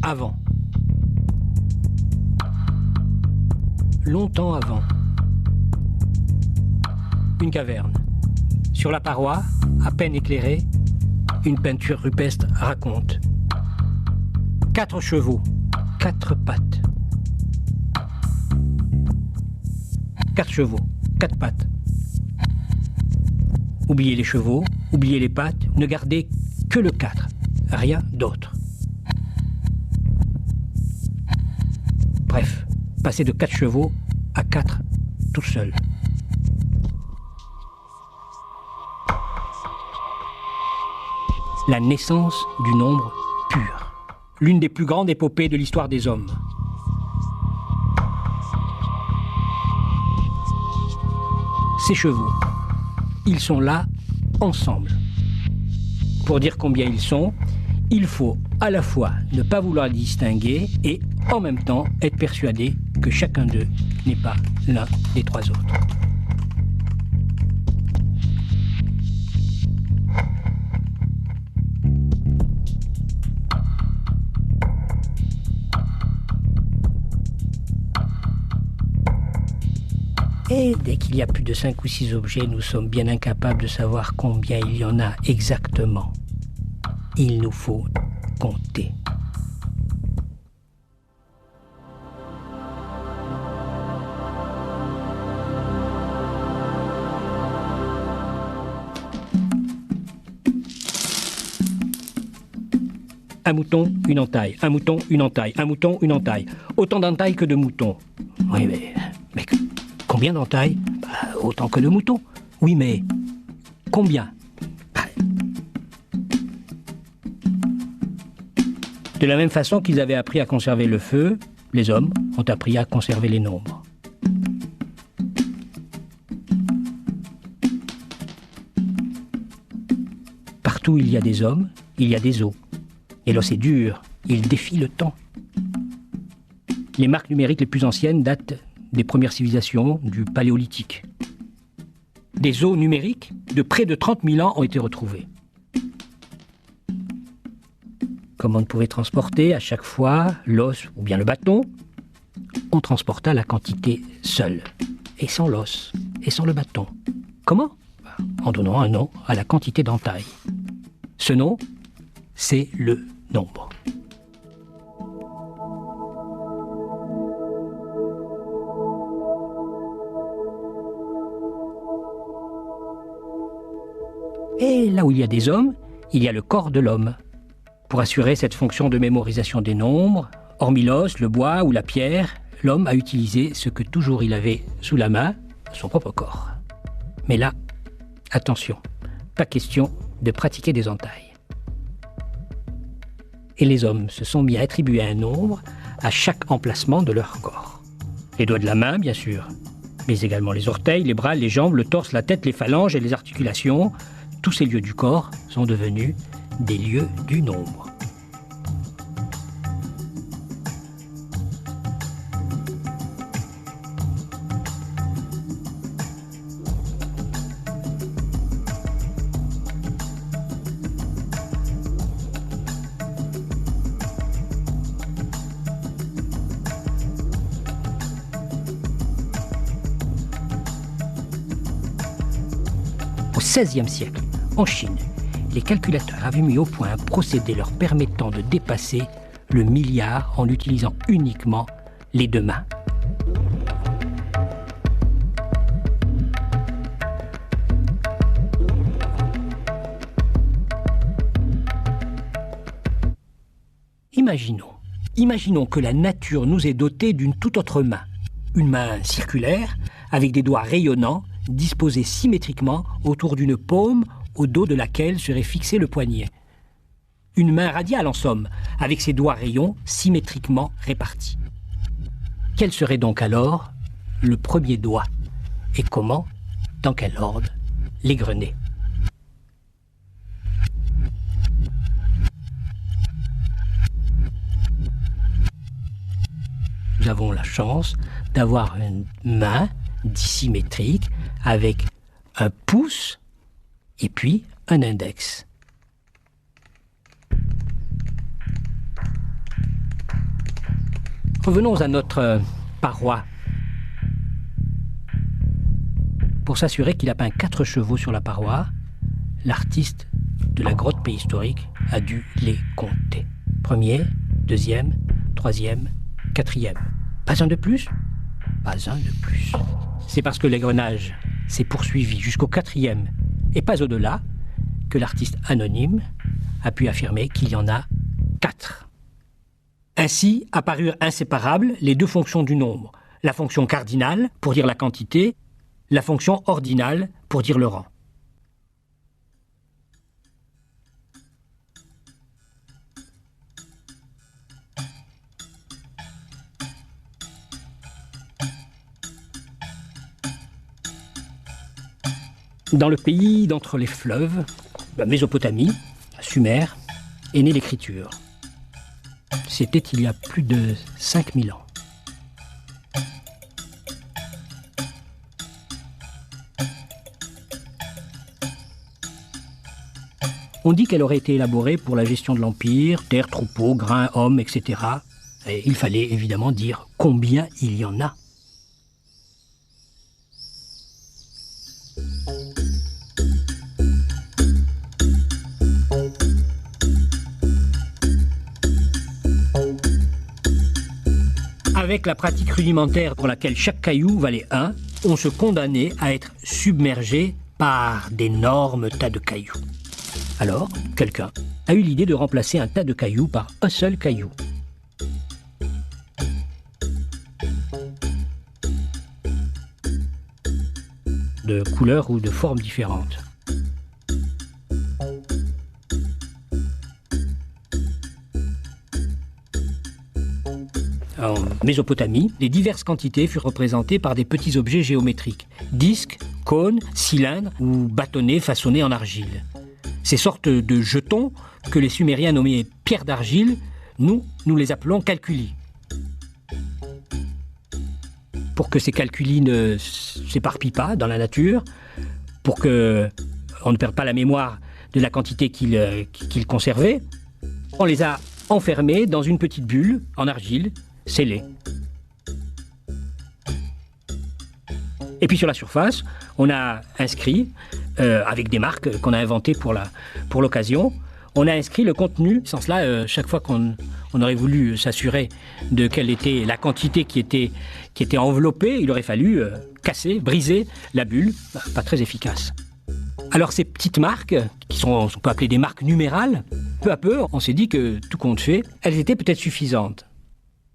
avant. Longtemps avant. Une caverne. Sur la paroi, à peine éclairée, une peinture rupestre raconte. 4 chevaux, 4 pattes. 4 chevaux, 4 pattes. Oubliez les chevaux, oubliez les pattes, ne gardez que le 4, rien d'autre. Bref, passer de 4 chevaux à 4 tout seul. La naissance du nombre pur. L'une des plus grandes épopées de l'histoire des hommes. Ces chevaux, ils sont là ensemble. Pour dire combien ils sont, il faut à la fois ne pas vouloir les distinguer et en même temps être persuadé que chacun d'eux n'est pas l'un des 3 autres. Et dès qu'il y a plus de 5 ou 6 objets, nous sommes bien incapables de savoir combien il y en a exactement. Il nous faut compter. Un mouton, une entaille. Un mouton, une entaille. Un mouton, une entaille. Autant d'entailles que de moutons. Oui, mais combien d'entailles ? Autant que de moutons. Oui, mais combien ? De la même façon qu'ils avaient appris à conserver le feu, les hommes ont appris à conserver les nombres. Partout où il y a des hommes, il y a des os. Et l'os est dur, il défie le temps. Les marques numériques les plus anciennes datent des premières civilisations du Paléolithique. Des os numériques de près de 30 000 ans ont été retrouvés. Comme on ne pouvait transporter à chaque fois l'os ou bien le bâton, on transporta la quantité seule, et sans l'os, et sans le bâton. Comment ? En donnant un nom à la quantité d'entailles. Ce nom, c'est le nombre. Et là où il y a des hommes, il y a le corps de l'homme. Pour assurer cette fonction de mémorisation des nombres, hormis l'os, le bois ou la pierre, l'homme a utilisé ce que toujours il avait sous la main, son propre corps. Mais là, attention, pas question de pratiquer des entailles. Et les hommes se sont mis à attribuer un nombre à chaque emplacement de leur corps. Les doigts de la main, bien sûr, mais également les orteils, les bras, les jambes, le torse, la tête, les phalanges et les articulations. Tous ces lieux du corps sont devenus des lieux du nombre. Au XVIe siècle, en Chine, les calculateurs avaient mis au point un procédé leur permettant de dépasser le milliard en utilisant uniquement les 2 mains. Imaginons que la nature nous ait dotés d'une toute autre main. Une main circulaire, avec des doigts rayonnants, disposés symétriquement autour d'une paume au dos de laquelle serait fixé le poignet. Une main radiale en somme, avec ses doigts rayons symétriquement répartis. Quel serait donc alors le premier doigt ? Et comment, dans quel ordre, l'égrener ? Nous avons la chance d'avoir une main dissymétrique avec un pouce et puis un index. Revenons à notre paroi. Pour s'assurer qu'il a peint 4 chevaux sur la paroi, l'artiste de la grotte préhistorique a dû les compter. 1er, 2e, 3e, 4e. Pas un de plus? Pas un de plus. C'est parce que l'égrenage s'est poursuivi jusqu'au 4e et pas au-delà que l'artiste anonyme a pu affirmer qu'il y en a 4. Ainsi apparurent inséparables les 2 fonctions du nombre. La fonction cardinale, pour dire la quantité, la fonction ordinale, pour dire le rang. Dans le pays d'entre les fleuves, la Mésopotamie, la Sumer, est née l'écriture. C'était il y a plus de 5000 ans. On dit qu'elle aurait été élaborée pour la gestion de l'Empire, terre, troupeaux, grains, hommes, etc. Et il fallait évidemment dire combien il y en a. Avec la pratique rudimentaire pour laquelle chaque caillou valait 1, on se condamnait à être submergé par d'énormes tas de cailloux. Alors, quelqu'un a eu l'idée de remplacer un tas de cailloux par un seul caillou. De couleurs ou de formes différentes. En Mésopotamie, les diverses quantités furent représentées par des petits objets géométriques, disques, cônes, cylindres ou bâtonnets façonnés en argile. Ces sortes de jetons que les Sumériens nommaient pierres d'argile, nous les appelons calculi. Pour que ces calculi ne s'éparpillent pas dans la nature, pour qu'on ne perde pas la mémoire de la quantité qu'ils conservaient, on les a enfermés dans une petite bulle en argile, scellée. Et puis sur la surface, on a inscrit, avec des marques qu'on a inventées pour l'occasion, on a inscrit le contenu. Sans cela, chaque fois qu'on aurait voulu s'assurer de quelle était la quantité qui était enveloppée, il aurait fallu casser, briser la bulle. Pas très efficace. Alors ces petites marques, on peut appeler des marques numérales, peu à peu, on s'est dit que, tout compte fait, elles étaient peut-être suffisantes.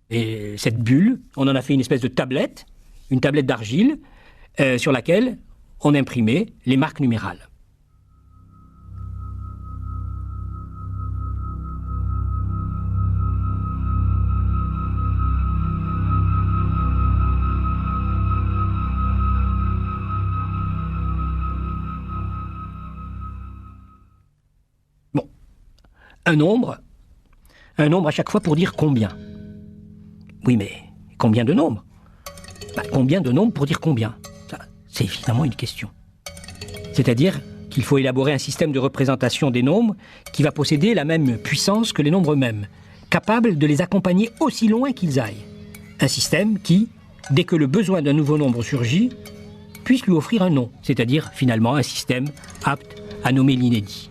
Et cette bulle, on en a fait une espèce de tablette, une tablette d'argile, sur laquelle on imprimait les marques numérales. Bon, un nombre à chaque fois pour dire combien. Oui, mais combien de nombres? Combien de nombres pour dire combien? Ça, c'est évidemment une question. C'est-à-dire qu'il faut élaborer un système de représentation des nombres qui va posséder la même puissance que les nombres eux-mêmes, capable de les accompagner aussi loin qu'ils aillent. Un système qui, dès que le besoin d'un nouveau nombre surgit, puisse lui offrir un nom, c'est-à-dire finalement un système apte à nommer l'inédit.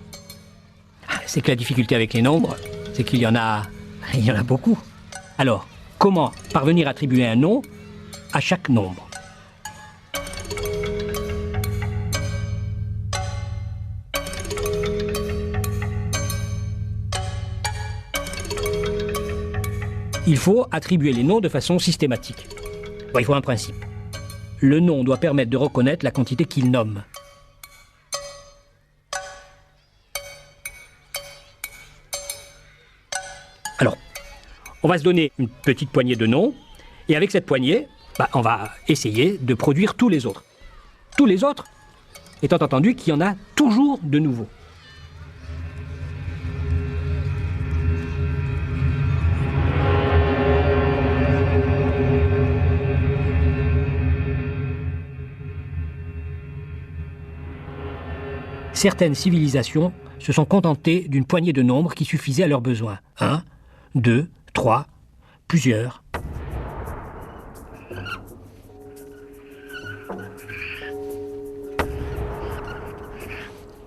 C'est que la difficulté avec les nombres, c'est qu'il y en a beaucoup. Alors, comment parvenir à attribuer un nom à chaque nombre? Il faut attribuer les noms de façon systématique. Il faut un principe. Le nom doit permettre de reconnaître la quantité qu'il nomme. Alors, on va se donner une petite poignée de noms, et avec cette poignée, on va essayer de produire tous les autres. Tous les autres, étant entendu qu'il y en a toujours de nouveaux. Certaines civilisations se sont contentées d'une poignée de nombres qui suffisait à leurs besoins. 1, 2, 3, plusieurs.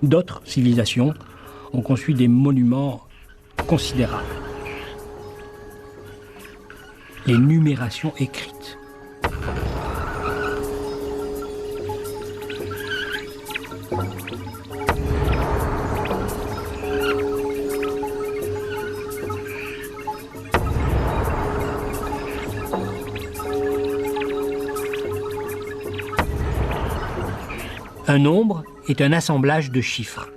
D'autres civilisations ont conçu des monuments considérables. Les numérations écrites. Un nombre est un assemblage de chiffres.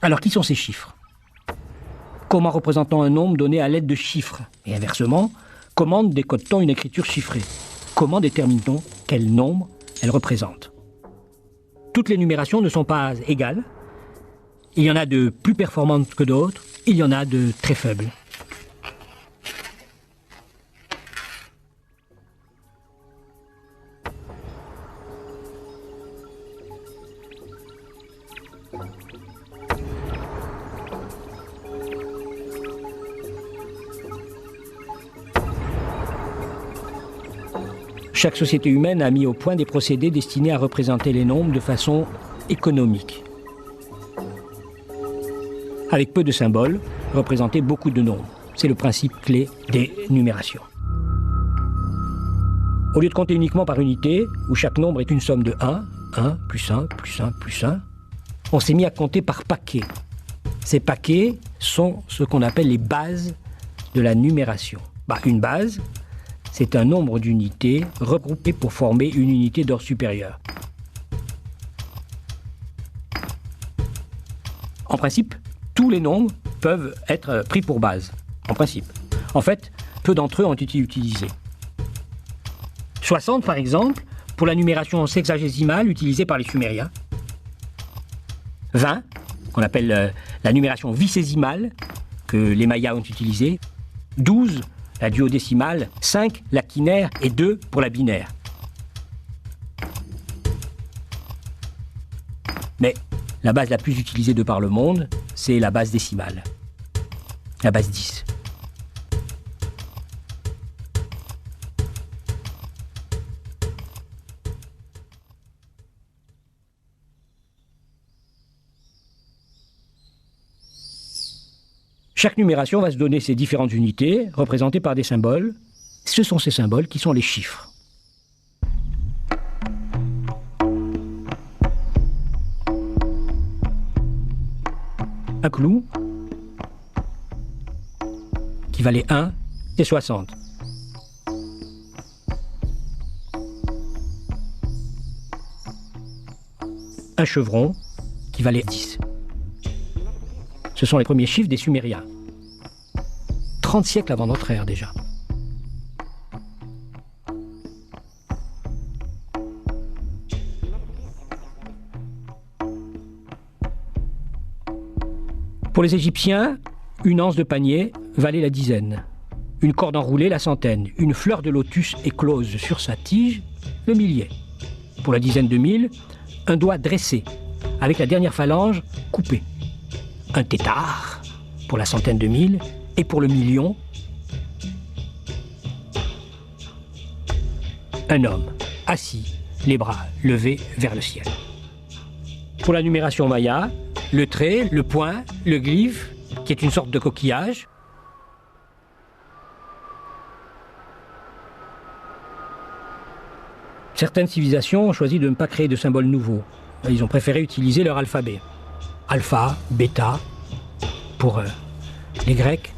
Alors, qui sont ces chiffres? Comment représentons un nombre donné à l'aide de chiffres? Et inversement, comment décode-t-on une écriture chiffrée? Comment détermine-t-on quel nombre elle représente? Toutes les numérations ne sont pas égales. Il y en a de plus performantes que d'autres, il y en a de très faibles. Chaque société humaine a mis au point des procédés destinés à représenter les nombres de façon économique. Avec peu de symboles, représenter beaucoup de nombres. C'est le principe clé des numérations. Au lieu de compter uniquement par unité, où chaque nombre est une somme de 1, 1, plus 1, plus 1, plus 1, on s'est mis à compter par paquets. Ces paquets sont ce qu'on appelle les bases de la numération. Une base, c'est un nombre d'unités regroupées pour former une unité d'ordre supérieur. En principe, tous les nombres peuvent être pris pour base. En principe. En fait, peu d'entre eux ont été utilisés. 60, par exemple, pour la numération sexagésimale utilisée par les Sumériens. 20, qu'on appelle la numération vicésimale, que les Mayas ont utilisée. 12, la duodécimale, 5, la quinaire et 2 pour la binaire. Mais la base la plus utilisée de par le monde, c'est la base décimale, la base 10. Chaque numération va se donner ses différentes unités, représentées par des symboles. Ce sont ces symboles qui sont les chiffres. Un clou, qui valait 1, c'est 60. Un chevron, qui valait 10. Ce sont les premiers chiffres des Sumériens. 30 siècles avant notre ère déjà. Pour les Égyptiens, une anse de panier valait la dizaine, une corde enroulée la centaine, une fleur de lotus éclose sur sa tige le millier. Pour la dizaine de mille, un doigt dressé, avec la dernière phalange coupée. Un tétard pour la centaine de mille, et pour le million, un homme assis, les bras levés vers le ciel. Pour la numération maya, le trait, le point, le glyphe, qui est une sorte de coquillage. Certaines civilisations ont choisi de ne pas créer de symboles nouveaux. Ils ont préféré utiliser leur alphabet. Alpha, bêta, pour les Grecs.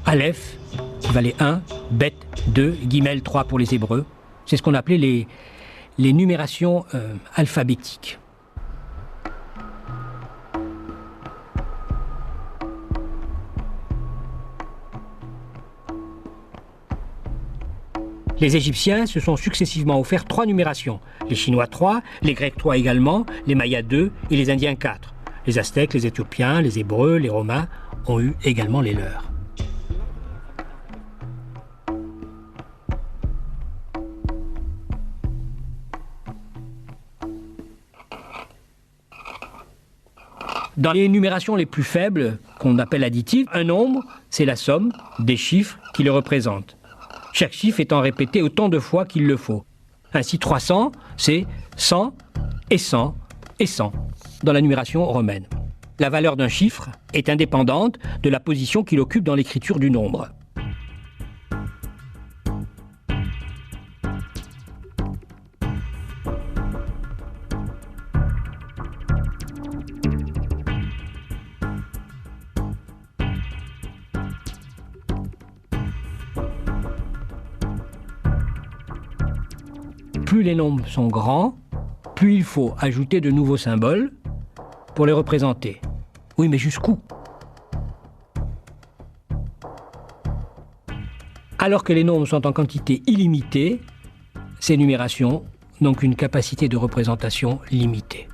Aleph, qui valait 1, Bet, 2, Guimel, 3 pour les Hébreux. C'est ce qu'on appelait les numérations alphabétiques. Les Égyptiens se sont successivement offert 3 numérations. Les Chinois 3, les Grecs 3 également, les Mayas 2 et les Indiens 4. Les Aztèques, les Éthiopiens, les Hébreux, les Romains ont eu également les leurs. Dans les numérations les plus faibles, qu'on appelle additives, un nombre, c'est la somme des chiffres qui le représentent. chaque chiffre étant répété autant de fois qu'il le faut. Ainsi 300, c'est 100 et 100 et 100 dans la numération romaine. La valeur d'un chiffre est indépendante de la position qu'il occupe dans l'écriture du nombre. Plus les nombres sont grands, plus il faut ajouter de nouveaux symboles pour les représenter. Oui, mais jusqu'où? Alors que les nombres sont en quantité illimitée, ces numérations n'ont qu'une capacité de représentation limitée.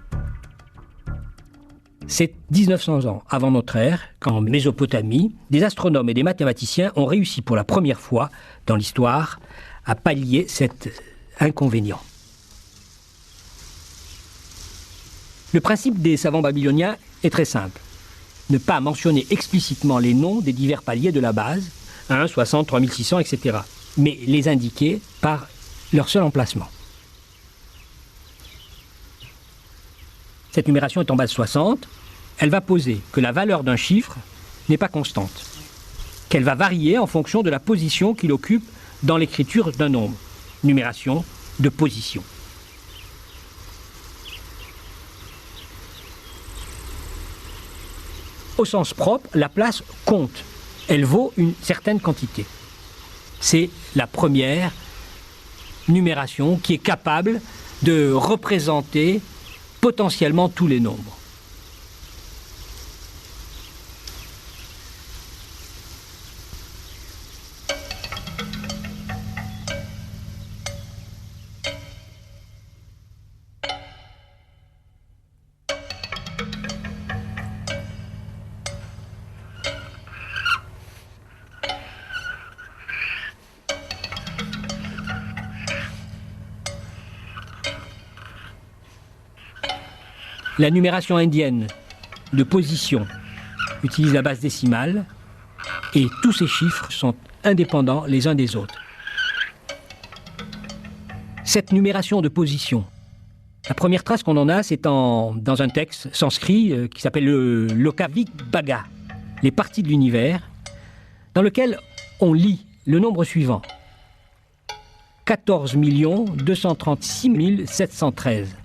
C'est 1900 ans avant notre ère qu'en Mésopotamie, des astronomes et des mathématiciens ont réussi pour la première fois dans l'histoire à pallier cet inconvénient. Le principe des savants babyloniens est très simple. Ne pas mentionner explicitement les noms des divers paliers de la base, 1, 60, 3600, etc., mais les indiquer par leur seul emplacement. Cette numération est en base 60, elle va poser que la valeur d'un chiffre n'est pas constante, qu'elle va varier en fonction de la position qu'il occupe dans l'écriture d'un nombre. Numération de position. Au sens propre, la place compte. Elle vaut une certaine quantité. C'est la première numération qui est capable de représenter potentiellement tous les nombres. La numération indienne de position utilise la base décimale et tous ces chiffres sont indépendants les uns des autres. Cette numération de position, la première trace qu'on en a, c'est dans un texte sanskrit qui s'appelle le Lokavibhaga, les parties de l'univers, dans lequel on lit le nombre suivant. 14 236 713.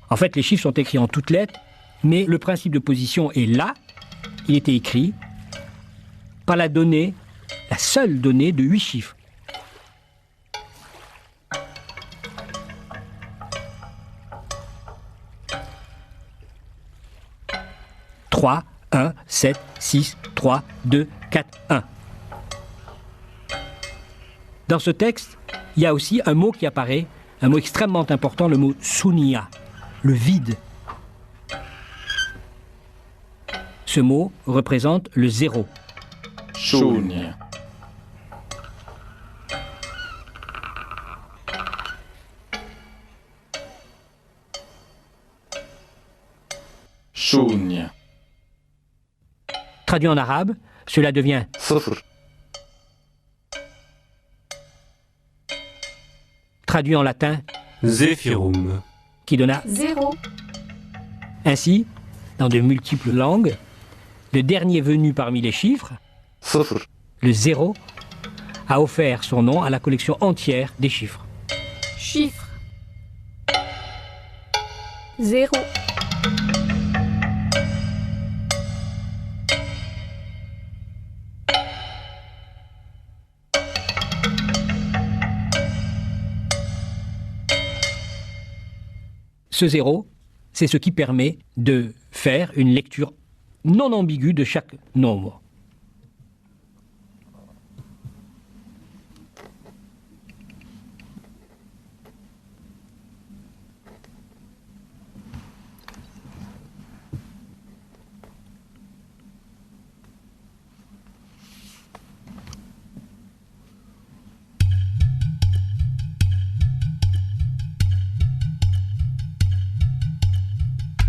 En fait, les chiffres sont écrits en toutes lettres, mais le principe de position est là. Il était écrit par la donnée, la seule donnée de 8 chiffres. « 3, 1, 7, 6, 3, 2, 4, 1. » Dans ce texte, il y a aussi un mot qui apparaît, un mot extrêmement important, le mot « sunya ». Le vide. Ce mot représente le zéro. Shunya. Shunya. Traduit en arabe, cela devient Sifr. Traduit en latin, Zephyrum. qui donna 0. Ainsi, dans de multiples langues, le dernier venu parmi les chiffres, Sifr. le 0, a offert son nom à la collection entière des chiffres. Chiffre. 0. Ce 0, c'est ce qui permet de faire une lecture non ambiguë de chaque nombre.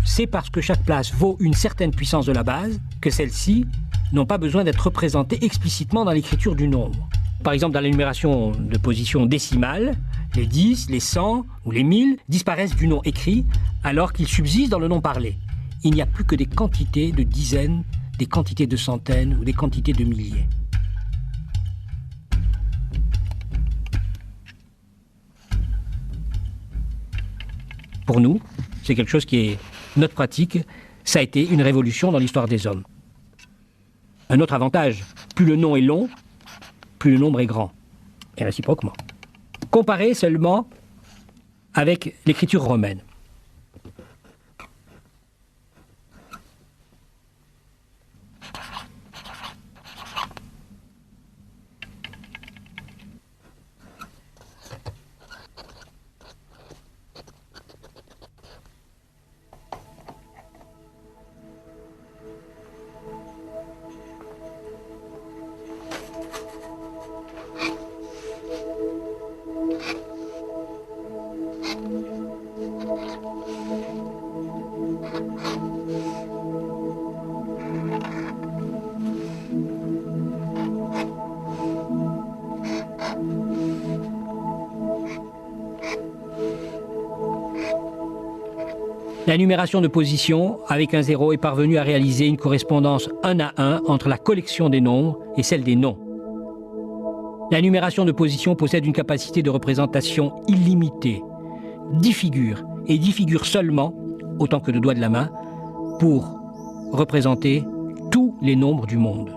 C'est parce que chaque place vaut une certaine puissance de la base que celles-ci n'ont pas besoin d'être représentées explicitement dans l'écriture du nombre. Par exemple, dans la numération de position décimale, les 10, les 100 ou les 1000 disparaissent du nom écrit alors qu'ils subsistent dans le nom parlé. Il n'y a plus que des quantités de dizaines, des quantités de centaines ou des quantités de milliers. Pour nous, c'est quelque chose qui est notre pratique. Ça a été une révolution dans l'histoire des hommes. Un autre avantage, plus le nom est long, plus le nombre est grand. Et réciproquement. Comparez seulement avec l'écriture romaine. La numération de position avec un 0 est parvenue à réaliser une correspondance 1 à 1 entre la collection des nombres et celle des noms. La numération de position possède une capacité de représentation illimitée, 10 figures, et 10 figures seulement, autant que de doigts de la main, pour représenter tous les nombres du monde.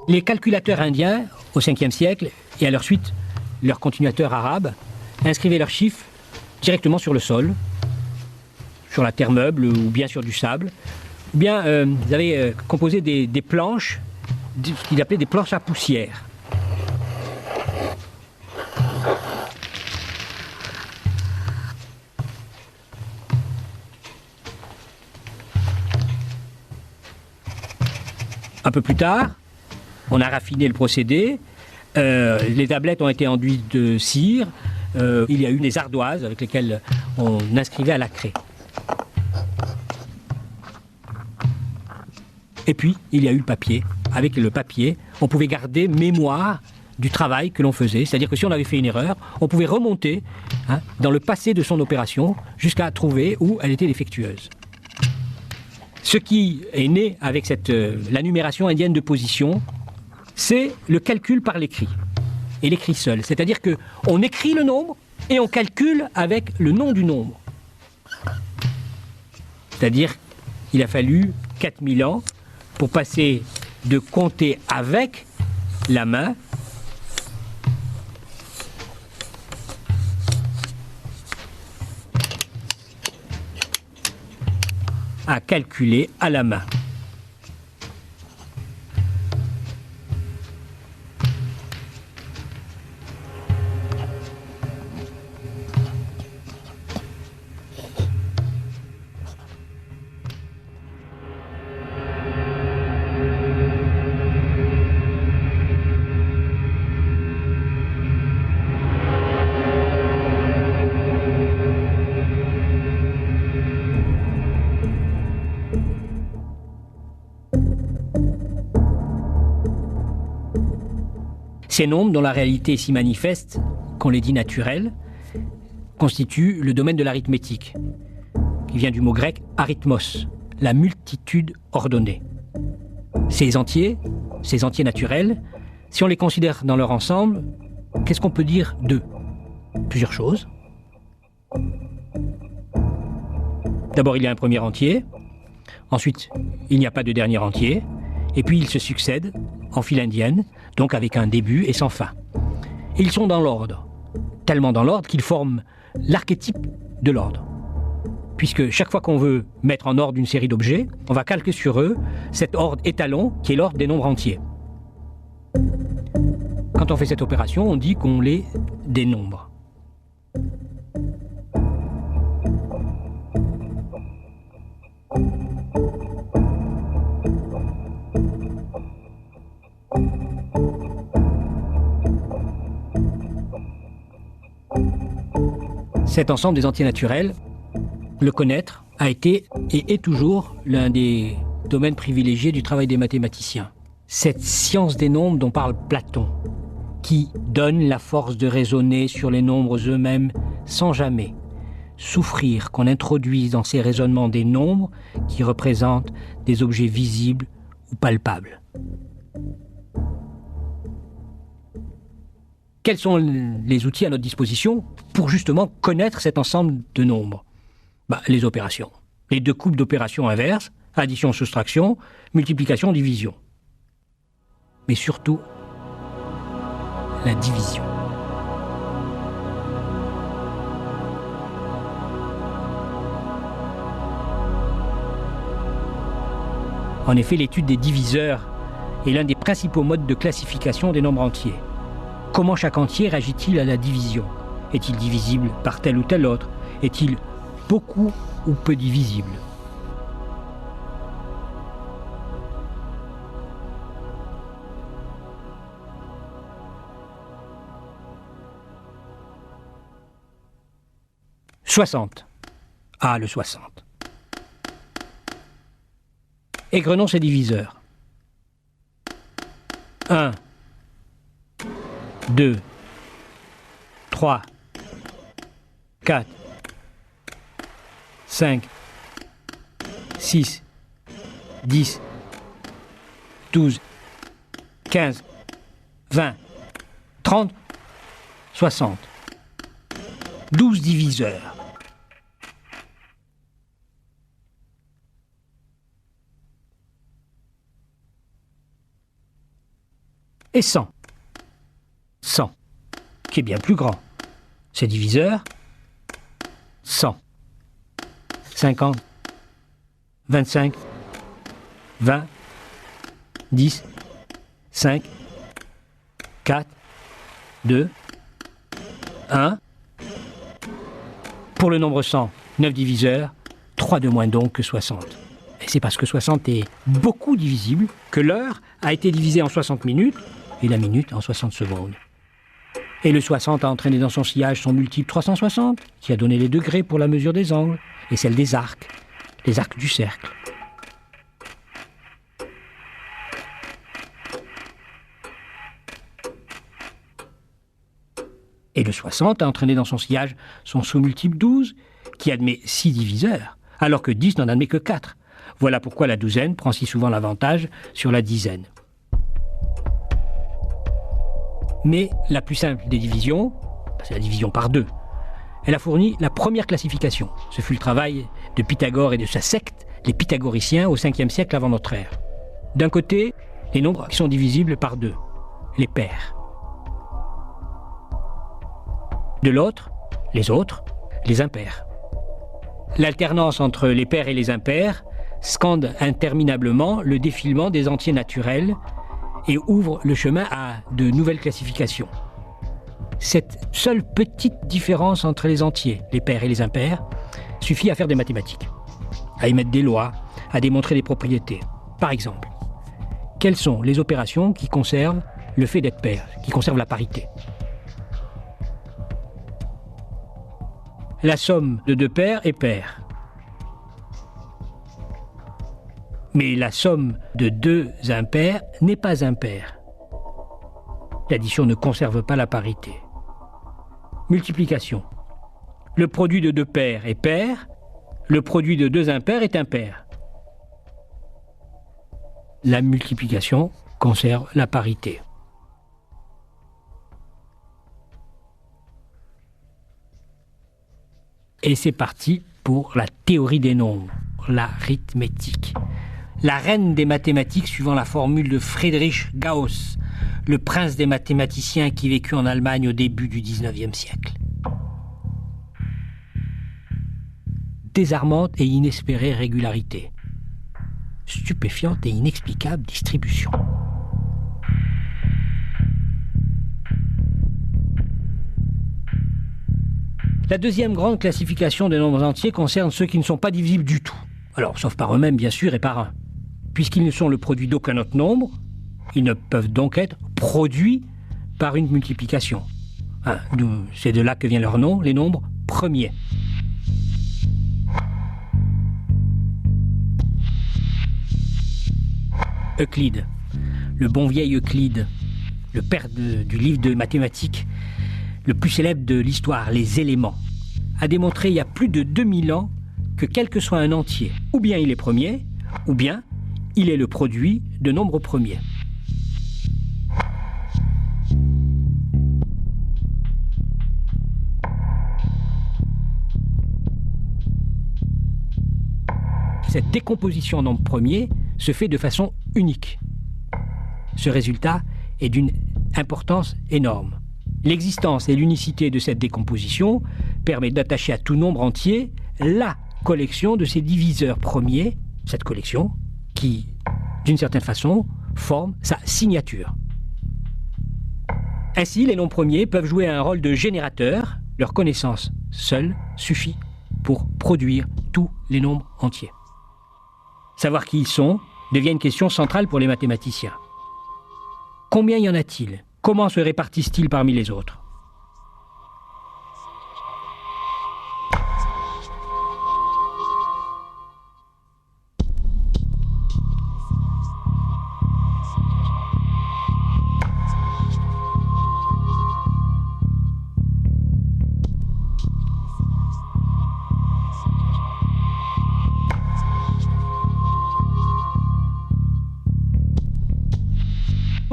Les calculateurs indiens, au 5e siècle, et à leur suite, leurs continuateurs arabes, inscrivaient leurs chiffres directement sur le sol, sur la terre meuble ou bien sur du sable. Ou bien, ils avaient composé des planches, ce qu'ils appelaient des planches à poussière. Un peu plus tard, on a raffiné le procédé, les tablettes ont été enduites de cire, il y a eu des ardoises avec lesquelles on inscrivait à la craie. Et puis, il y a eu le papier. Avec le papier, on pouvait garder mémoire du travail que l'on faisait. C'est-à-dire que si on avait fait une erreur, on pouvait remonter dans le passé de son opération jusqu'à trouver où elle était défectueuse. Ce qui est né avec la numération indienne de position, c'est le calcul par l'écrit, et l'écrit seul. C'est-à-dire qu'on écrit le nombre et on calcule avec le nom du nombre. C'est-à-dire qu'il a fallu 4000 ans pour passer de compter avec la main à calculer à la main. Ces nombres, dont la réalité est si manifeste qu'on les dit naturels, constituent le domaine de l'arithmétique, qui vient du mot grec arithmos, la multitude ordonnée. Ces entiers naturels, si on les considère dans leur ensemble, qu'est-ce qu'on peut dire d'eux? Plusieurs choses. D'abord, il y a un premier entier. Ensuite, il n'y a pas de dernier entier. Et puis, ils se succèdent en file indienne, donc avec un début et sans fin. Et ils sont dans l'ordre, tellement dans l'ordre qu'ils forment l'archétype de l'ordre. Puisque chaque fois qu'on veut mettre en ordre une série d'objets, on va calquer sur eux cet ordre étalon qui est l'ordre des nombres entiers. Quand on fait cette opération, on dit qu'on les dénombre. Cet ensemble des entiers naturels, le connaître a été et est toujours l'un des domaines privilégiés du travail des mathématiciens. Cette science des nombres dont parle Platon, qui donne la force de raisonner sur les nombres eux-mêmes sans jamais souffrir qu'on introduise dans ces raisonnements des nombres qui représentent des objets visibles ou palpables. Quels sont les outils à notre disposition pour justement connaître cet ensemble de nombres ? Les opérations. Les deux couples d'opérations inverses, addition, soustraction, multiplication, division. Mais surtout, la division. En effet, l'étude des diviseurs est l'un des principaux modes de classification des nombres entiers. Comment chaque entier réagit-il à la division ? Est-il divisible par tel ou tel autre ? Est-il beaucoup ou peu divisible ? « 60. Ah, le 60. Égrenons ses diviseurs. 1, 2, 3, 4, 5, 6, 10, 12, 15, 20, 30, 60. 12 diviseurs. Et 100. 100, qui est bien plus grand. Ses diviseurs, 100. 50, 25, 20, 10, 5, 4, 2, 1. Pour le nombre 100, 9 diviseurs, 3 de moins donc que 60. Et c'est parce que 60 est beaucoup divisible que l'heure a été divisée en 60 minutes et la minute en 60 secondes. Et le 60 a entraîné dans son sillage son multiple 360, qui a donné les degrés pour la mesure des angles, et celle des arcs, les arcs du cercle. Et le 60 a entraîné dans son sillage son sous-multiple 12, qui admet 6 diviseurs, alors que 10 n'en admet que 4. Voilà pourquoi la douzaine prend si souvent l'avantage sur la dizaine. Mais la plus simple des divisions, c'est la division par 2. Elle a fourni la première classification. Ce fut le travail de Pythagore et de sa secte, les pythagoriciens, au 5e siècle avant notre ère. D'un côté, les nombres qui sont divisibles par 2, les pairs. De l'autre, les autres, les impairs. L'alternance entre les pairs et les impairs scande interminablement le défilement des entiers naturels et ouvre le chemin à de nouvelles classifications. Cette seule petite différence entre les entiers, les pairs et les impairs, suffit à faire des mathématiques, à émettre des lois, à démontrer des propriétés. Par exemple, quelles sont les opérations qui conservent le fait d'être pair, qui conservent la parité ? La somme de deux pairs est paire. Mais la somme de deux impairs n'est pas impaire. L'addition ne conserve pas la parité. Multiplication. Le produit de deux pairs est pair, le produit de deux impairs est impair. La multiplication conserve la parité. Et c'est parti pour la théorie des nombres, l'arithmétique. La reine des mathématiques suivant la formule de Friedrich Gauss, le prince des mathématiciens qui vécut en Allemagne au début du XIXe siècle. Désarmante et inespérée régularité. Stupéfiante et inexplicable distribution. La deuxième grande classification des nombres entiers concerne ceux qui ne sont pas divisibles du tout. Alors, sauf par eux-mêmes, bien sûr, et par 1. Puisqu'ils ne sont le produit d'aucun autre nombre, ils ne peuvent donc être produits par une multiplication. C'est de là que vient leur nom, les nombres premier. Euclide, le bon vieil Euclide, le père du livre de mathématiques, le plus célèbre de l'histoire, les éléments, a démontré il y a plus de 2000 ans que quel que soit un entier, ou bien il est premier, ou bien il est le produit de nombres premiers. Cette décomposition en nombres premiers se fait de façon unique. Ce résultat est d'une importance énorme. L'existence et l'unicité de cette décomposition permet d'attacher à tout nombre entier la collection de ses diviseurs premiers, cette collection qui, d'une certaine façon, forme sa signature. Ainsi, les nombres premiers peuvent jouer un rôle de générateur. Leur connaissance seule suffit pour produire tous les nombres entiers. Savoir qui ils sont devient une question centrale pour les mathématiciens. Combien y en a-t-il ? Comment se répartissent-ils parmi les autres ?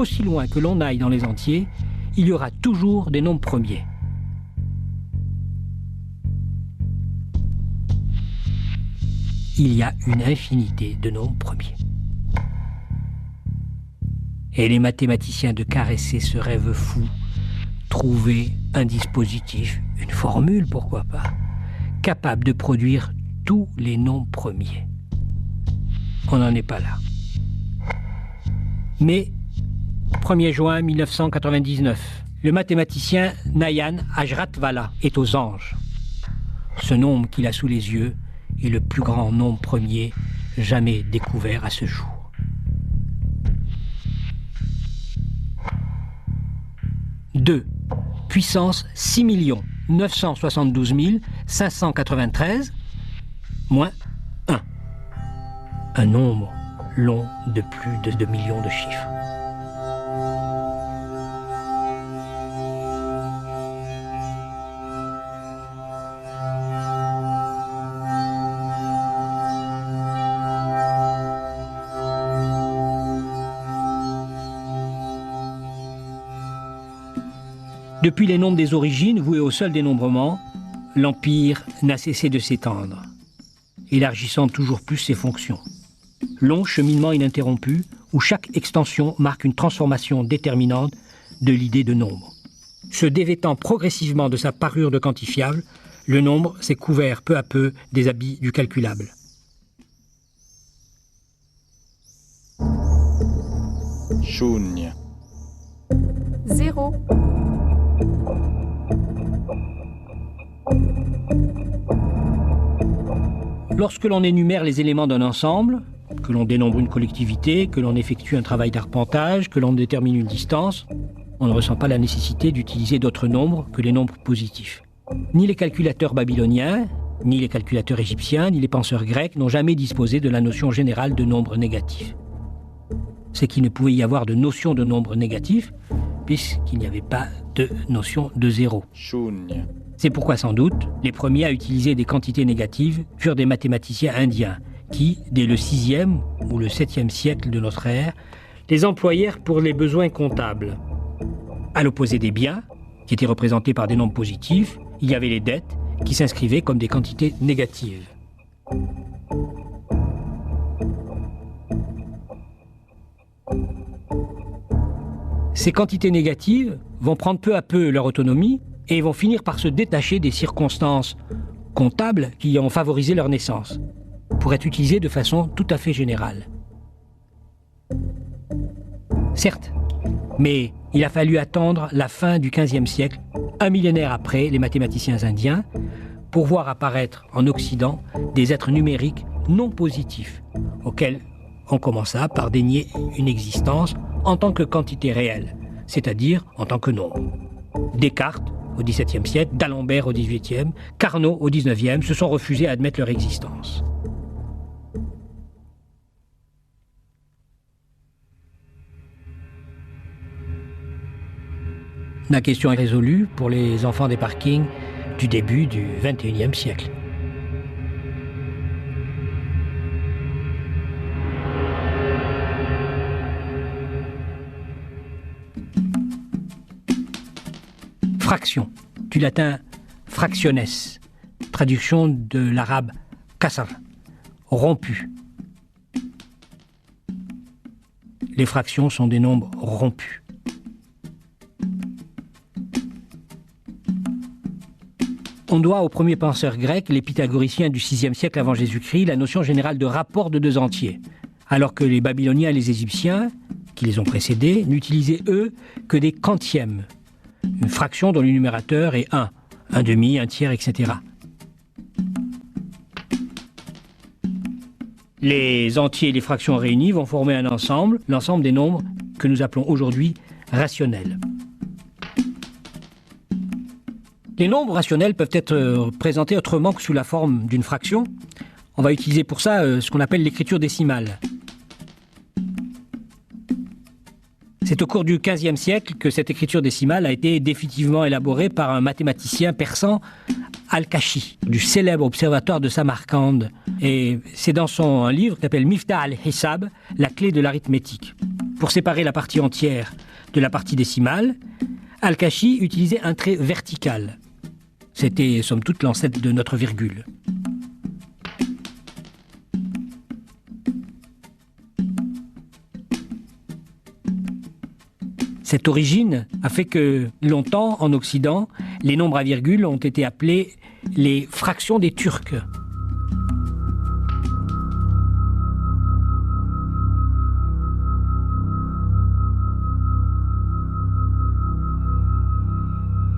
Aussi loin que l'on aille dans les entiers, il y aura toujours des nombres premiers. Il y a une infinité de nombres premiers. Et les mathématiciens de caresser ce rêve fou, trouver un dispositif, une formule, pourquoi pas, capable de produire tous les nombres premiers. On n'en est pas là. Mais 1er juin 1999, le mathématicien Nayan Hajratwala est aux anges. Ce nombre qu'il a sous les yeux est le plus grand nombre premier jamais découvert à ce jour. Deux, puissance 6 972 593 moins 1. Un nombre long de plus de 2 millions de chiffres. Depuis les nombres des origines, voués au seul dénombrement, l'Empire n'a cessé de s'étendre, élargissant toujours plus ses fonctions. Long cheminement ininterrompu, où chaque extension marque une transformation déterminante de l'idée de nombre. Se dévêtant progressivement de sa parure de quantifiable, le nombre s'est couvert peu à peu des habits du calculable. Shunya. 0. Lorsque l'on énumère les éléments d'un ensemble, que l'on dénombre une collectivité, que l'on effectue un travail d'arpentage, que l'on détermine une distance, on ne ressent pas la nécessité d'utiliser d'autres nombres que les nombres positifs. Ni les calculateurs babyloniens, ni les calculateurs égyptiens, ni les penseurs grecs n'ont jamais disposé de la notion générale de nombre négatif. C'est qu'il ne pouvait y avoir de notion de nombre négatif, puisqu'il n'y avait pas de notion de zéro. Shunya. C'est pourquoi sans doute, les premiers à utiliser des quantités négatives furent des mathématiciens indiens qui, dès le 6e ou le 7e siècle de notre ère, les employèrent pour les besoins comptables. À l'opposé des biens, qui étaient représentés par des nombres positifs, il y avait les dettes qui s'inscrivaient comme des quantités négatives. Ces quantités négatives vont prendre peu à peu leur autonomie et vont finir par se détacher des circonstances comptables qui ont favorisé leur naissance, pour être utilisées de façon tout à fait générale. Certes, mais il a fallu attendre la fin du XVe siècle, un millénaire après les mathématiciens indiens, pour voir apparaître en Occident des êtres numériques non positifs, auxquels on commença par dénier une existence en tant que quantité réelle, c'est-à-dire en tant que nombre. Descartes au XVIIe siècle, d'Alembert au XVIIIe, Carnot au XIXe se sont refusés à admettre leur existence. La question est résolue pour les enfants des parkings du début du XXIe siècle. Fraction, du latin fractiones, traduction de l'arabe kasr, rompu. Les fractions sont des nombres rompus. On doit aux premiers penseurs grecs, les pythagoriciens du VIe siècle avant Jésus-Christ, la notion générale de rapport de deux entiers, alors que les Babyloniens et les Égyptiens, qui les ont précédés, n'utilisaient eux que des quantièmes, une fraction dont le numérateur est 1, un demi, un tiers, etc. Les entiers et les fractions réunis vont former un ensemble, l'ensemble des nombres que nous appelons aujourd'hui rationnels. Les nombres rationnels peuvent être présentés autrement que sous la forme d'une fraction. On va utiliser pour ça ce qu'on appelle l'écriture décimale. C'est au cours du XVe siècle que cette écriture décimale a été définitivement élaborée par un mathématicien persan, Al-Kashi, du célèbre observatoire de Samarcande. Et c'est dans son livre qui s'appelle Miftah al-Hisab, la clé de l'arithmétique. Pour séparer la partie entière de la partie décimale, Al-Kashi utilisait un trait vertical. C'était, somme toute, l'ancêtre de notre virgule. Cette origine a fait que, longtemps, en Occident, les nombres à virgule ont été appelés les fractions des Turcs.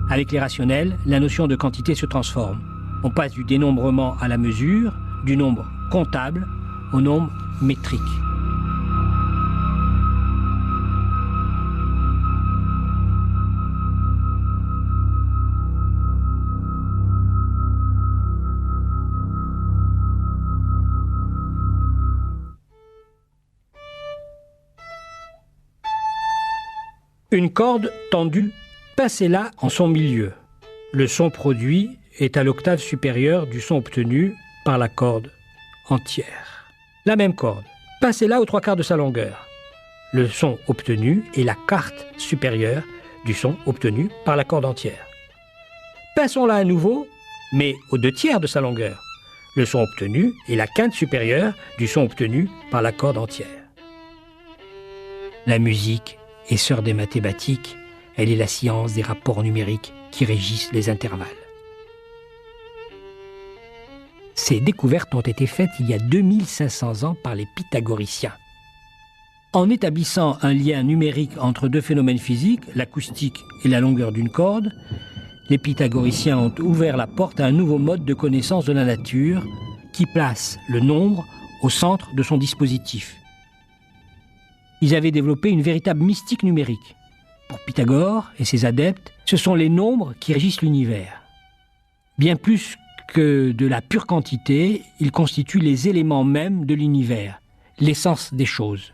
Avec les rationnels, la notion de quantité se transforme. On passe du dénombrement à la mesure, du nombre comptable au nombre métrique. Une corde tendue, passez-la en son milieu. Le son produit est à l'octave supérieure du son obtenu par la corde entière. La même corde, passez-la aux 3/4 de sa longueur. Le son obtenu est la quarte supérieure du son obtenu par la corde entière. Passons-la à nouveau, mais aux 2/3 de sa longueur. Le son obtenu est la quinte supérieure du son obtenu par la corde entière. La musique est sœur des mathématiques, elle est la science des rapports numériques qui régissent les intervalles. Ces découvertes ont été faites il y a 2500 ans par les pythagoriciens. En établissant un lien numérique entre deux phénomènes physiques, l'acoustique et la longueur d'une corde, les pythagoriciens ont ouvert la porte à un nouveau mode de connaissance de la nature qui place le nombre au centre de son dispositif. Ils avaient développé une véritable mystique numérique. Pour Pythagore et ses adeptes, ce sont les nombres qui régissent l'univers. Bien plus que de la pure quantité, ils constituent les éléments mêmes de l'univers, l'essence des choses.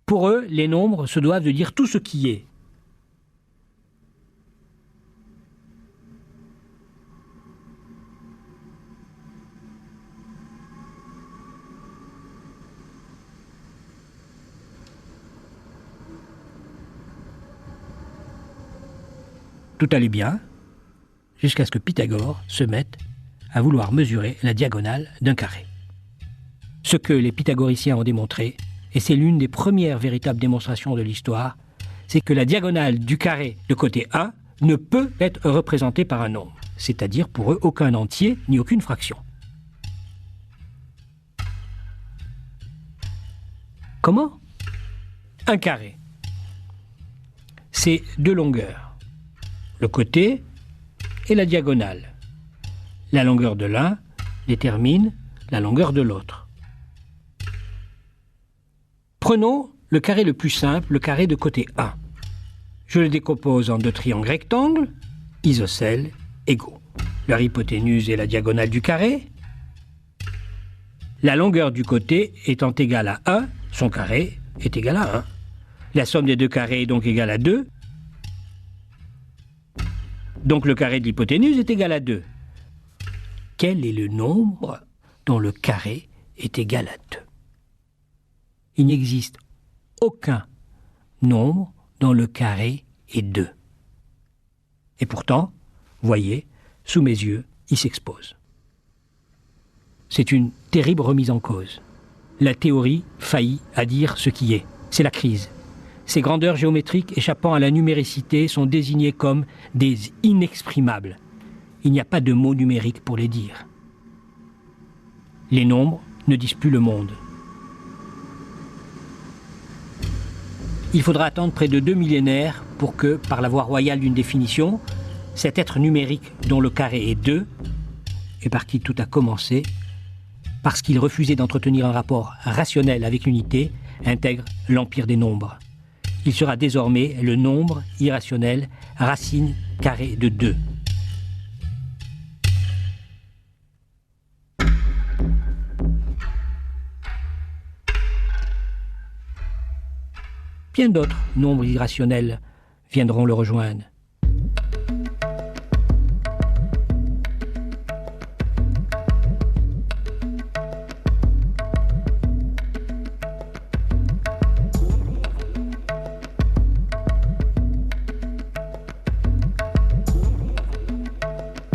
Pour eux, les nombres se doivent de dire tout ce qui est. Tout allait bien, jusqu'à ce que Pythagore se mette à vouloir mesurer la diagonale d'un carré. Ce que les pythagoriciens ont démontré, et c'est l'une des premières véritables démonstrations de l'histoire, c'est que la diagonale du carré de côté 1 ne peut être représentée par un nombre, c'est-à-dire pour eux aucun entier ni aucune fraction. Comment ? Un carré, c'est deux longueurs. Le côté et la diagonale. La longueur de l'un détermine la longueur de l'autre. Prenons le carré le plus simple, le carré de côté 1. Je le décompose en deux triangles rectangles isocèles égaux. Leur hypoténuse est la diagonale du carré. La longueur du côté étant égale à 1, son carré est égal à 1. La somme des deux carrés est donc égale à 2. Donc le carré de l'hypoténuse est égal à 2. Quel est le nombre dont le carré est égal à 2? Il n'existe aucun nombre dont le carré est 2. Et pourtant, voyez, sous mes yeux, il s'expose. C'est une terrible remise en cause. La théorie faillit à dire ce qui est. C'est la crise. Ces grandeurs géométriques échappant à la numéricité sont désignées comme des inexprimables. Il n'y a pas de mots numériques pour les dire. Les nombres ne disent plus le monde. Il faudra attendre près de 2 millénaires pour que, par la voie royale d'une définition, cet être numérique dont le carré est 2, et par qui tout a commencé, parce qu'il refusait d'entretenir un rapport rationnel avec l'unité, intègre l'empire des nombres. Il sera désormais le nombre irrationnel racine carrée de 2. Bien d'autres nombres irrationnels viendront le rejoindre.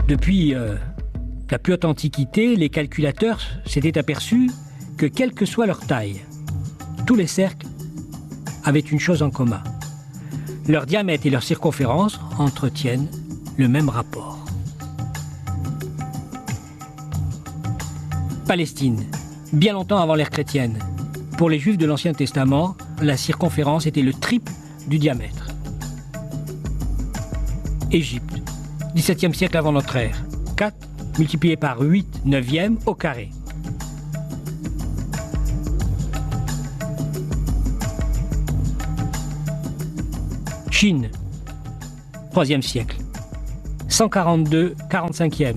Depuis la plus haute antiquité, les calculateurs s'étaient aperçus que quelle que soit leur taille, tous les cercles avaient une chose en commun. Leur diamètre et leur circonférence entretiennent le même rapport. Palestine, bien longtemps avant l'ère chrétienne. Pour les Juifs de l'Ancien Testament, la circonférence était le triple du diamètre. Égypte, XVIIe siècle avant notre ère. 4 multiplié par 8 neuvième au carré. Chine, 3e siècle. 142 45e.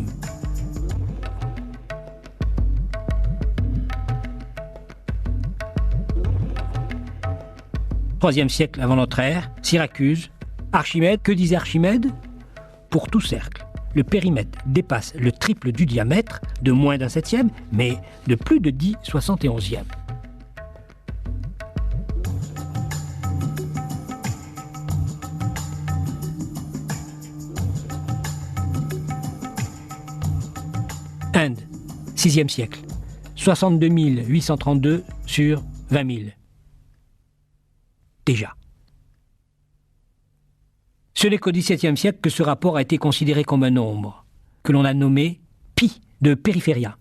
Troisième siècle avant notre ère, Syracuse, Archimède. Que disait Archimède? Pour tout cercle, le périmètre dépasse le triple du diamètre de moins d'un septième, mais de plus de 10 71e. Inde, 6e siècle, 62 832 sur 20 000. Déjà. Ce n'est qu'au XVIIe siècle que ce rapport a été considéré comme un nombre, que l'on a nommé pi de périphéria,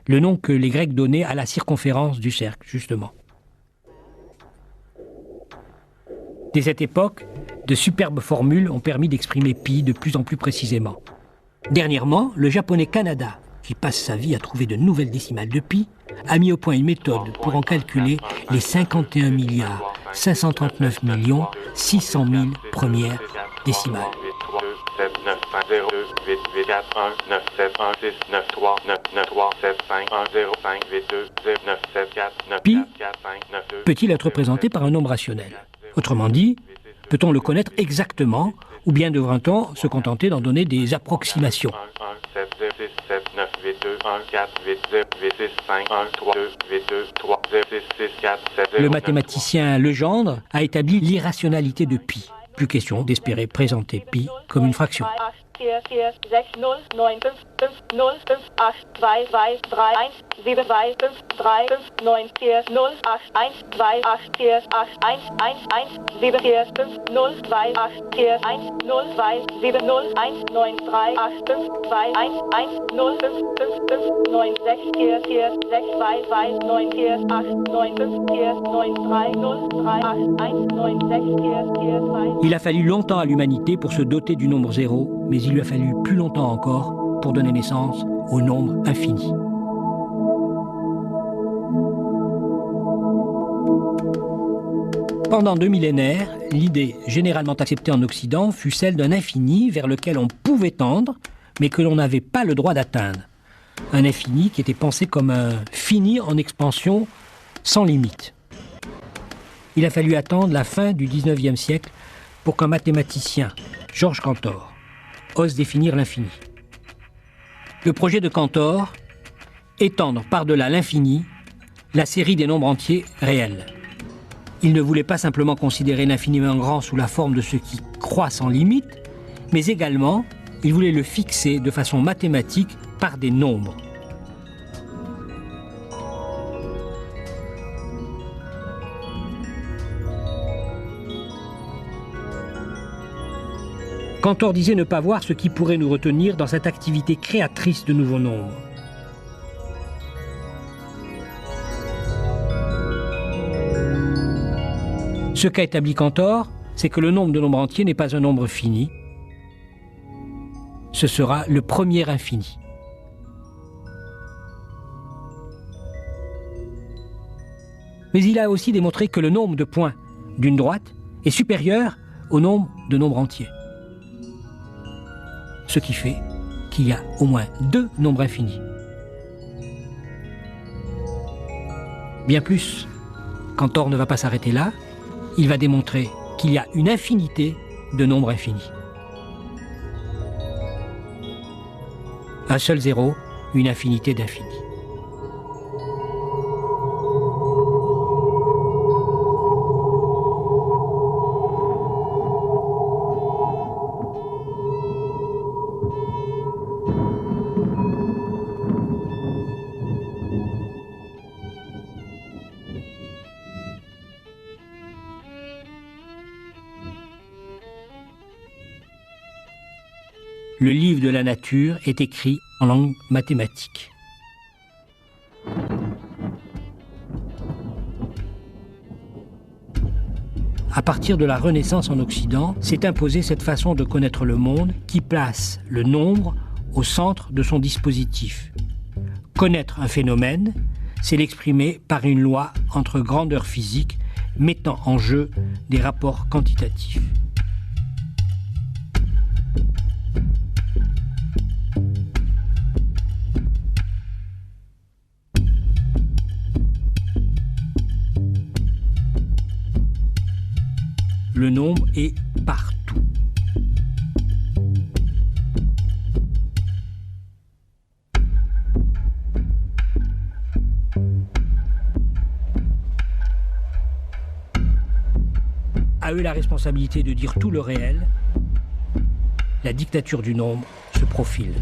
le nom que les Grecs donnaient à la circonférence du cercle, justement. Dès cette époque, de superbes formules ont permis d'exprimer pi de plus en plus précisément. Dernièrement, le japonais Kanada, qui passe sa vie à trouver de nouvelles décimales de pi, a mis au point une méthode pour en calculer les 51 539 600 000 premières décimales. Pi peut-il être représenté par un nombre rationnel? Autrement dit, peut-on le connaître exactement ou bien devra-t-on se contenter d'en donner des approximations? Le mathématicien Legendre a établi l'irrationalité de pi. Plus question d'espérer présenter pi comme une fraction. Il a fallu longtemps à l'humanité pour se doter du nombre zéro, mais il lui a fallu plus longtemps encore pour donner naissance au nombre infini. Pendant 2 millénaires, l'idée généralement acceptée en Occident fut celle d'un infini vers lequel on pouvait tendre, mais que l'on n'avait pas le droit d'atteindre. Un infini qui était pensé comme un fini en expansion sans limite. Il a fallu attendre la fin du XIXe siècle pour qu'un mathématicien, Georges Cantor, ose définir l'infini. Le projet de Cantor, étendre par-delà l'infini la série des nombres entiers réels. Il ne voulait pas simplement considérer l'infiniment grand sous la forme de ce qui croît sans limite, mais également, il voulait le fixer de façon mathématique par des nombres. Cantor disait ne pas voir ce qui pourrait nous retenir dans cette activité créatrice de nouveaux nombres. Ce qu'a établi Cantor, c'est que le nombre de nombres entiers n'est pas un nombre fini. Ce sera le premier infini. Mais il a aussi démontré que le nombre de points d'une droite est supérieur au nombre de nombres entiers. Ce qui fait qu'il y a au moins 2 nombres infinis. Bien plus, Cantor ne va pas s'arrêter là, il va démontrer qu'il y a une infinité de nombres infinis. Un seul zéro, une infinité d'infinis. Le livre de la nature est écrit en langue mathématique. À partir de la Renaissance en Occident, s'est imposée cette façon de connaître le monde qui place le nombre au centre de son dispositif. Connaître un phénomène, c'est l'exprimer par une loi entre grandeurs physiques mettant en jeu des rapports quantitatifs. Le nombre est partout. À eux la responsabilité de dire tout le réel. La dictature du nombre se profile.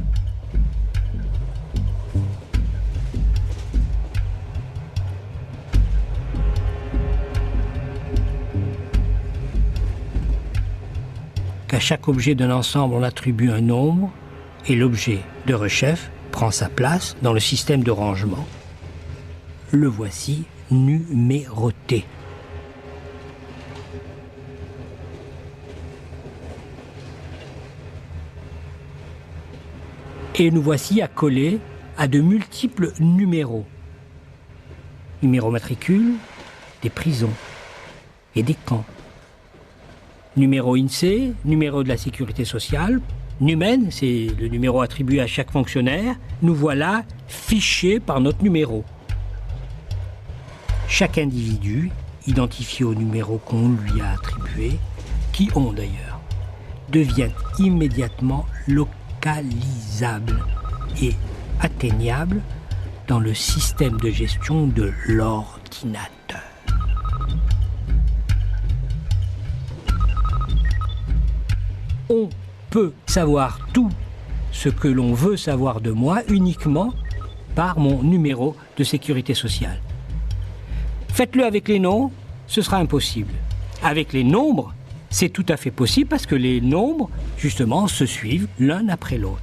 Qu'à chaque objet d'un ensemble on attribue un nombre et l'objet de rechef prend sa place dans le système de rangement. Le voici numéroté. Et nous voici accolés à de multiples numéros. Numéro matricule des prisons et des camps. Numéro INSEE, numéro de la sécurité sociale. Numen, c'est le numéro attribué à chaque fonctionnaire. Nous voilà fichés par notre numéro. Chaque individu, identifié au numéro qu'on lui a attribué, qui ont d'ailleurs, deviennent immédiatement localisables et atteignables dans le système de gestion de l'ordinateur. On peut savoir tout ce que l'on veut savoir de moi uniquement par mon numéro de sécurité sociale. Faites-le avec les noms, ce sera impossible. Avec les nombres, c'est tout à fait possible parce que les nombres, justement, se suivent l'un après l'autre.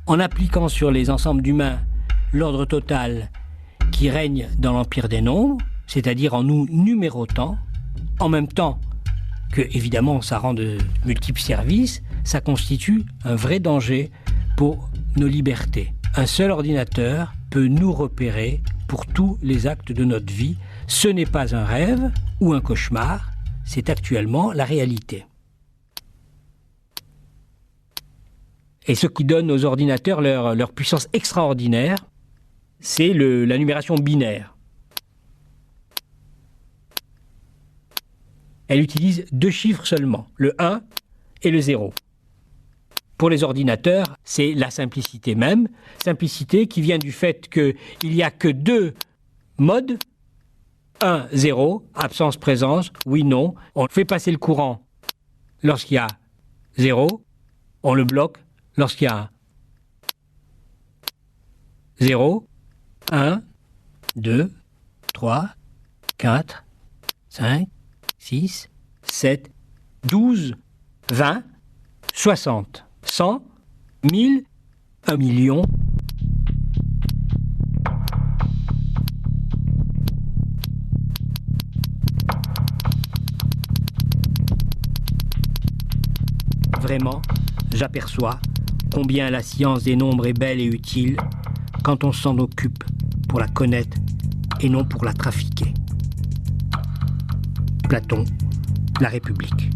En appliquant sur les ensembles d'humains l'ordre total qui règne dans l'empire des nombres, c'est-à-dire en nous numérotant, en même temps que, évidemment, ça rend de multiples services, ça constitue un vrai danger pour nos libertés. Un seul ordinateur peut nous repérer pour tous les actes de notre vie. Ce n'est pas un rêve ou un cauchemar, c'est actuellement la réalité. Et ce qui donne aux ordinateurs leur puissance extraordinaire, c'est la numération binaire. Elle utilise 2 chiffres seulement, le 1 et le 0. Pour les ordinateurs, c'est la simplicité même, simplicité qui vient du fait qu'il n'y a que 2 modes, 1, 0, absence, présence, oui, non. On fait passer le courant lorsqu'il y a 0, on le bloque lorsqu'il y a 0, 1, 2, 3, 4, 5, 6, 7, 12, 20, 60, 100, 1000, 1 million. Vraiment, j'aperçois combien la science des nombres est belle et utile quand on s'en occupe pour la connaître et non pour la trafiquer. Platon, La République.